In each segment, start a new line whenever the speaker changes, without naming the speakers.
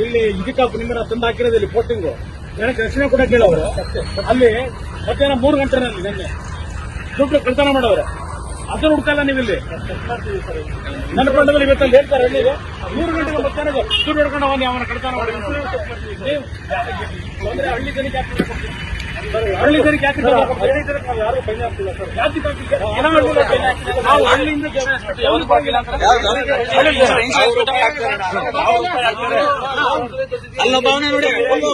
ಇಲ್ಲಿ ಇದಕ್ಕ ನಿಮ್ಮನ್ನ ತಂದು ಹಾಕಿರೋದು ಇಲ್ಲಿ ಪೋಸ್ಟಿಂಗು ಜನಕ್ಕೆ ರಕ್ಷಣೆ ಕೂಡ ಕೇಳೋರು ಅಲ್ಲಿ ಮಧ್ಯಾಹ್ನ 3 ಗಂಟೆನಲ್ಲಿ ನಿನ್ನೆ ದುಡ್ಡು ಕಳ್ತನ ಮಾಡೋರು ಅದನ್ನು ಹುಡ್ಕಲ್ಲ ನೀವು ಇಲ್ಲಿ ನನ್ನ ಪಂಡದಲ್ಲಿ ಇವತ್ತಲ್ಲಿ ಹೇಳ್ತಾರೆ ಹಳ್ಳಿಗೆ 3 ಗಂಟೆಗೆ ಮಧ್ಯಾಹ್ನ ದುಡ್ಡು ಹಿಡ್ಕೊಂಡು ಹೋಗಿ ಅವನ ಕಳ್ತನ ಮಾಡಿ ಅಂದ್ರೆ ಹಳ್ಳಿ ಜನಕ್ಕೆ ಹಳ್ಳಿ ಜನಕ್ಕೆ ಯಾಕೆ ಯಾರು ಫೈನ್ ಆಗ್ತಿಲ್ಲ ಸರ್ ನಾವು ಹಳ್ಳಿಯಿಂದ ಅಲ್ಲ ಭಾವನೆ ನೋಡಿ ನಾನು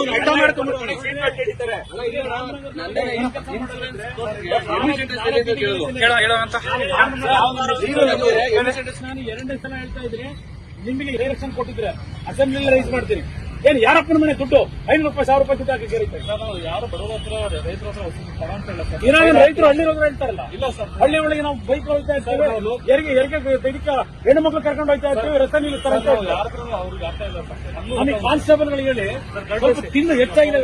2 ಸಲ ಹೇಳ್ತಾ ಇದ್ರೆ ನಿಮಗೆ ಡೈರೆಕ್ಷನ್ ಕೊಟ್ಟಿದ್ರೆ ಅಸೆಂಬ್ಲಿ ರೈಸ್ ಮಾಡ್ತೀನಿ ಏನ್ ಯಾರಪ್ಪನ ಮನೆ ದುಡ್ಡು 500 ರೂಪಾಯಿ 1000 ರೂಪಾಯಿ ದುಡ್ಡು ಹಾಕಿ ಯಾರು ಬಡವರ ಹತ್ರ ರೈತರ ಹತ್ರ ಏನಾದ್ರು ರೈತರು ಹಳ್ಳಿ ರೋಗ ಹೇಳ್ತಾರಲ್ಲ ಇಲ್ಲ ಸರ್ ಹಳ್ಳಿ ಒಳಗೆ ನಾವು ಬೈಕ್ ಹೋಗ್ತಾ ಇರ್ತೇವೆ ಹೆರಿಗೆ ಹೆಣ್ಣು ಮಕ್ಳು ಕರ್ಕೊಂಡು ಹೋಗ್ತಾ ಇರ್ತೀವಿ ರಸ್ತೆ ನಿಲ್ಲಿಸ್ತಾರೆ ನಮಗೆ ಕಾನ್ಸ್ಟೇಬಲ್ ಗಳಿಗೆ ಹೇಳಿ ಸ್ವಲ್ಪ ತಿಂದು ಹೆಚ್ಚಾಗಿದೆ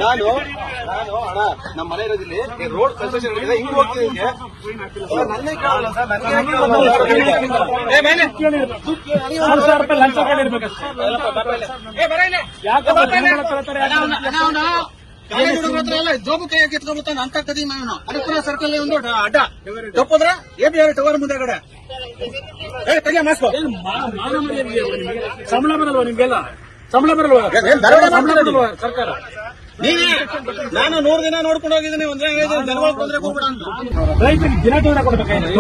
ನಾನು ಅಣ್ಣ ನಮ್ಮ ಮನೆ ಇರೋದಿಲ್ಲಿ ರೋಡ್ ಕನ್ಸ್ಟ್ರಕ್ಷನ್ ಹಿಂಗ್ ಹೋಗ್ತಿದ್ದೀನಿ ಜೋಬು ಕೈ ಕಿತ್ಕೊಂಡ್ಬಿಡ್ತಾನೆ ಅಂತ ಕದಿ ನಾನು ಅನುಕೂಲ ಸರ್ಕಲ್ ಒಂದು ಅಡ್ಡ ತಪ್ಪದ್ರ ABR ಟವರ್ ಮುಂದೆ ಕಡೆ
ಸಂಬಳ ಬರಲ್ವಾ ನಿಮ್ಗೆಲ್ಲ ಸಂಬಳ ಬರಲ್ವಾ ಸರ್ಕಾರ
ನೀವೇ ನಾನು 100 ದಿನ ನೋಡ್ಕೊಂಡು ಹೋಗಿದ್ದೀನಿ ಒಂದೇ ಜನಗಳು ತೊಂದರೆ ಹೋಗ್ಬಿಡ ಅಂತ
ರೈತರಿಗೆ ದಿನ ಟೂರ ಕೊಡ್ಬೇಕಾಯ್ತು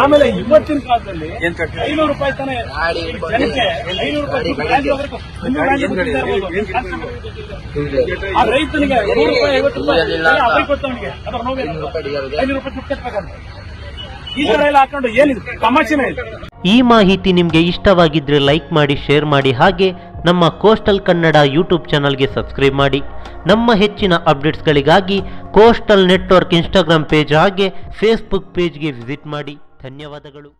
ಆಮೇಲೆ ಇವತ್ತಿನ ಕಾಲದಲ್ಲಿ 500 ರೂಪಾಯಿ ತಾನೇ ಜನಕ್ಕೆ 500 ರೂಪಾಯಿ ಆ ರೈತನಿಗೆ 100 ರೂಪಾಯಿ 50 ರೂಪಾಯಿ ಅವ್ರಿಗೆ ಕೊಟ್ಟವನಿಗೆ ಅದ್ರ ನೋವೇನು 500 ರೂಪಾಯಿ ದುಡ್ಡು ಕಟ್ಟಬೇಕಂತ ಈ ತರ ಎಲ್ಲ ಹಾಕೊಂಡು ಏನಿದೆ ತಮಾಷೆನೇ ಇಲ್ಲ.
ಈ ಮಾಹಿತಿ ನಿಮಗೆ ಇಷ್ಟವಾಗಿದ್ರೆ ಲೈಕ್ ಮಾಡಿ, ಶೇರ್ ಮಾಡಿ, ಹಾಗೆ ನಮ್ಮ ಕೋಸ್ಟಲ್ ಕನ್ನಡ ಯೂಟ್ಯೂಬ್ ಚಾನಲ್ಗೆ ಸಬ್ಸ್ಕ್ರೈಬ್ ಮಾಡಿ. ನಮ್ಮ ಹೆಚ್ಚಿನ ಅಪ್ಡೇಟ್ಸ್ಗಳಿಗಾಗಿ ಕೋಸ್ಟಲ್ ನೆಟ್ವರ್ಕ್ ಇನ್ಸ್ಟಾಗ್ರಾಮ್ ಪೇಜ್ ಹಾಗೆ ಫೇಸ್ಬುಕ್ ಪೇಜ್ಗೆ ವಿಸಿಟ್ ಮಾಡಿ. ಧನ್ಯವಾದಗಳು.